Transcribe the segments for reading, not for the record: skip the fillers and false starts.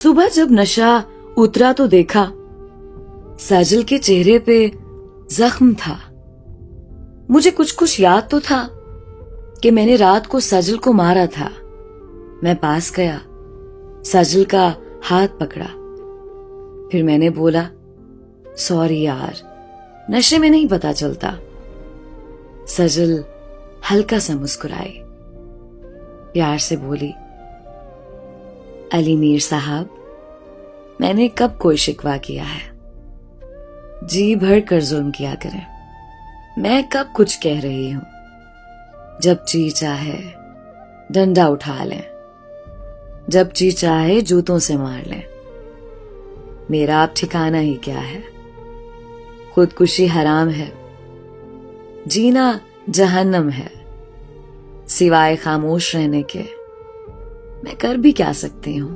सुबह जब नशा उतरा तो देखा साजिल के चेहरे पे जख्म था। मुझे कुछ कुछ याद तो था कि मैंने रात को साजिल को मारा था। मैं पास गया, साजिल का हाथ पकड़ा, फिर मैंने बोला, सॉरी यार, नशे में नहीं पता चलता। साजिल हल्का सा मुस्कुराई, प्यार से बोली, अली मीर साहब, मैंने कब कोई शिकवा किया है? जी भर कर जुल्म किया करें। मैं कब कुछ कह रही हूं? जब जी चाहे डंडा उठा लें, जब जी चाहे जूतों से मार लें। मेरा अब ठिकाना ही क्या है? खुदकुशी हराम है, जीना जहन्नम है। सिवाय खामोश रहने के मैं कर भी क्या सकती हूं?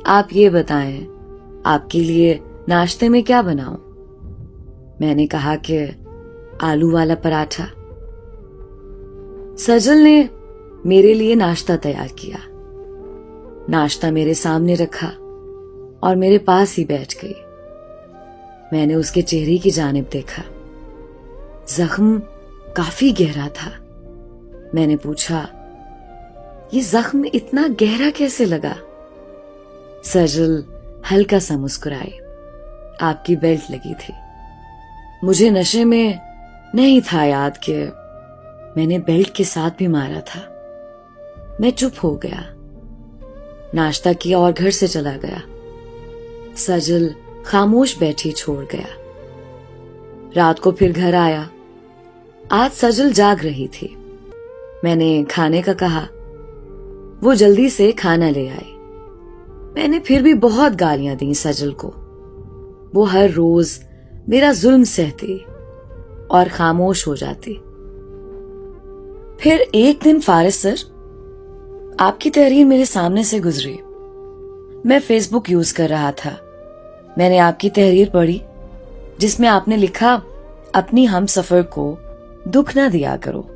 आप ये बताएं, आपके लिए नाश्ते में क्या बनाऊं? मैंने कहा कि आलू वाला पराठा। सजल ने मेरे लिए नाश्ता तैयार किया। नाश्ता मेरे सामने रखा और मेरे पास ही बैठ गई। मैंने उसके चेहरे की जानिब देखा। जख्म काफी गहरा था। मैंने पूछा, ये जख्म इतना गहरा कैसे लगा? सजल हल्का सा मुस्कुराई। आपकी बेल्ट लगी थी। मुझे नशे में नहीं था याद कि मैंने बेल्ट के साथ भी मारा था। मैं चुप हो गया, नाश्ता किया और घर से चला गया। सजल खामोश बैठी छोड़ गया। रात को फिर घर आया। आज सजल जाग रही थी। मैंने खाने का कहा, वो जल्दी से खाना ले आई। मैंने फिर भी बहुत गालियां दी सजल को। वो हर रोज मेरा जुल्म सहती और खामोश हो जाती। फिर एक दिन फारिस सर, आपकी तहरीर मेरे सामने से गुजरी। मैं फेसबुक यूज कर रहा था। मैंने आपकी तहरीर पढ़ी जिसमें आपने लिखा, अपनी हमसफर को दुख ना दिया करो।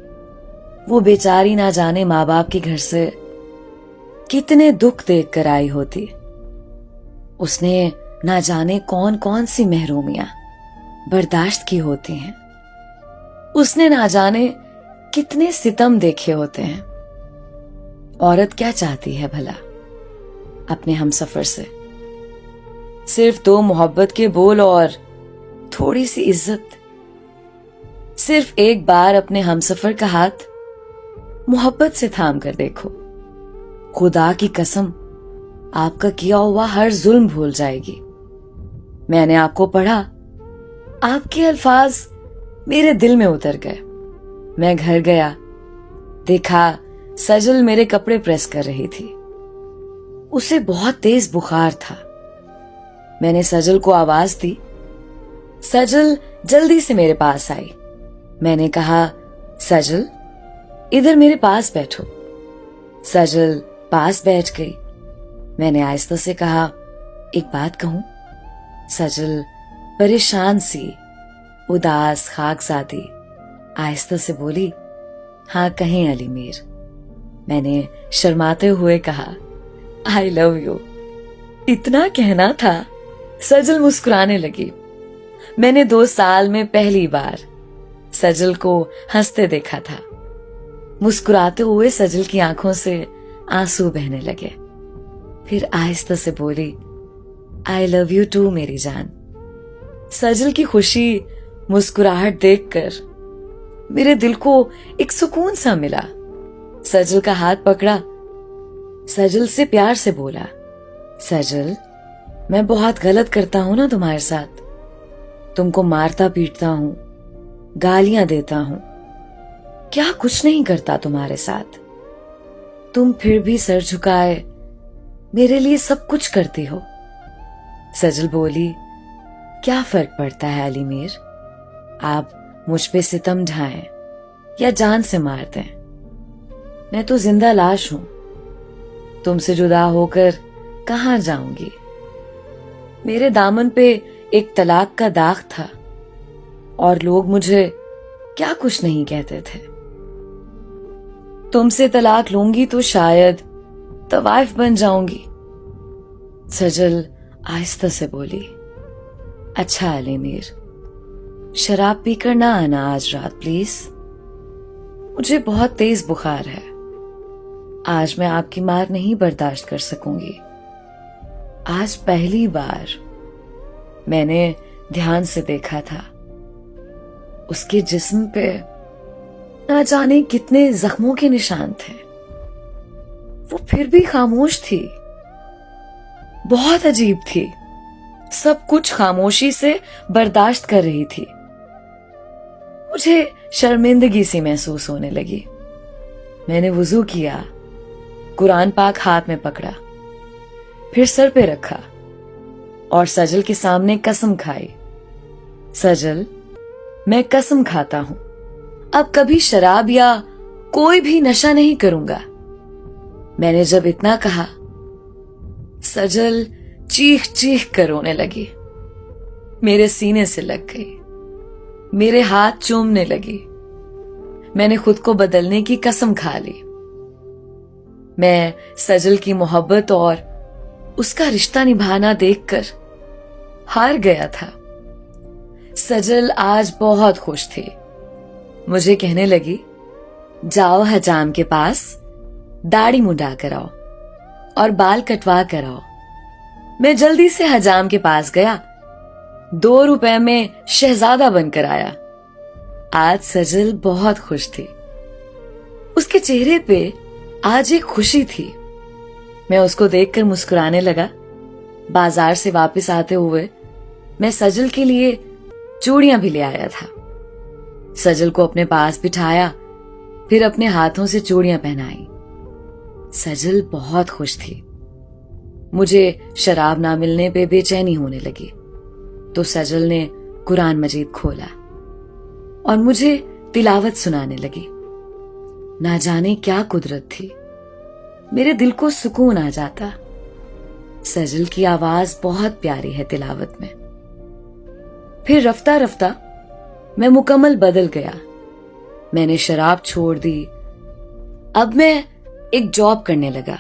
वो बेचारी ना जाने माँ बाप के घर से कितने दुख देख कर आई होती। उसने ना जाने कौन कौन सी महरूमियां बर्दाश्त की होती हैं। उसने ना जाने कितने सितम देखे होते हैं। औरत क्या चाहती है भला अपने हमसफर से? सिर्फ दो मोहब्बत के बोल और थोड़ी सी इज्जत। सिर्फ एक बार अपने हमसफर का हाथ मोहब्बत से थाम कर देखो। खुदा की कसम, आपका किया हुआ हर जुल्म भूल जाएगी। मैंने आपको पढ़ा, आपके अल्फाज मेरे दिल में उतर गए। मैं घर गया, देखा सजल मेरे कपड़े प्रेस कर रही थी। उसे बहुत तेज बुखार था। मैंने सजल को आवाज दी। सजल जल्दी से मेरे पास आई। मैंने कहा, सजल इधर मेरे पास बैठो। सजल पास बैठ गई। मैंने आहिस्ता से कहा, एक बात कहूं? सजल परेशान सी, उदास खाकसादी आहिस्ता से बोली, हाँ कहें अली मीर। मैंने शर्माते हुए कहा, आई लव यू। इतना कहना था। सजल मुस्कुराने लगी। मैंने 2 साल में पहली बार सजल को हंसते देखा था। मुस्कुराते हुए सजल की आंखों से आंसू बहने लगे। फिर आहिस्ता से बोली, आई लव यू टू मेरी जान। सजल की खुशी मुस्कुराहट देखकर मेरे दिल को एक सुकून सा मिला। सजल का हाथ पकड़ा, सजल से प्यार से बोला, सजल मैं बहुत गलत करता हूं ना तुम्हारे साथ। तुमको मारता पीटता हूं, गालियां देता हूं, क्या कुछ नहीं करता तुम्हारे साथ। तुम फिर भी सर झुकाए मेरे लिए सब कुछ करती हो। सजल बोली, क्या फर्क पड़ता है अली मीर, आप मुझ पे सितम ढाएं या जान से मार दें। मैं तो जिंदा लाश हूं। तुमसे जुदा होकर कहां जाऊंगी? मेरे दामन पे एक तलाक का दाग था और लोग मुझे क्या कुछ नहीं कहते थे। तुमसे तलाक लूंगी तो शायद तवाइफ बन जाऊंगी। सजल आहिस्ता से बोली, अच्छा अली मीर, शराब पीकर ना आना आज रात प्लीज। मुझे बहुत तेज बुखार है, आज मैं आपकी मार नहीं बर्दाश्त कर सकूंगी। आज पहली बार मैंने ध्यान से देखा था, उसके जिस्म पे ना जाने कितने जख्मों के निशान थे। वो फिर भी खामोश थी, बहुत अजीब थी, सब कुछ खामोशी से बर्दाश्त कर रही थी। मुझे शर्मिंदगी सी महसूस होने लगी। मैंने वुजू किया, कुरान पाक हाथ में पकड़ा, फिर सर पे रखा और सजल के सामने कसम खाई। सजल, मैं कसम खाता हूं, अब कभी शराब या कोई भी नशा नहीं करूंगा। मैंने जब इतना कहा, सजल चीख चीख कर रोने लगी, मेरे सीने से लग गई, मेरे हाथ चूमने लगी। मैंने खुद को बदलने की कसम खा ली। मैं सजल की मोहब्बत और उसका रिश्ता निभाना देखकर हार गया था। सजल आज बहुत खुश थी। मुझे कहने लगी, जाओ हजाम के पास दाढ़ी मुंडा कर आओ और बाल कटवा कर आओ। मैं जल्दी से हजाम के पास गया, 2 रुपए में शहजादा बनकर आया। आज सजल बहुत खुश थी, उसके चेहरे पे आज एक खुशी थी। मैं उसको देखकर मुस्कुराने लगा। बाजार से वापस आते हुए मैं सजल के लिए चूड़ियां भी ले आया था। सजल को अपने पास बिठाया, फिर अपने हाथों से चूड़ियां पहनाई। सजल बहुत खुश थी। मुझे शराब ना मिलने पे बेचैनी होने लगी, तो सजल ने कुरान मजीद खोला और मुझे तिलावत सुनाने लगी। ना जाने क्या कुदरत थी, मेरे दिल को सुकून आ जाता। सजल की आवाज बहुत प्यारी है तिलावत में। फिर रफ्ता रफ्ता मैं मुकम्मल बदल गया। मैंने शराब छोड़ दी। अब मैं एक जॉब करने लगा।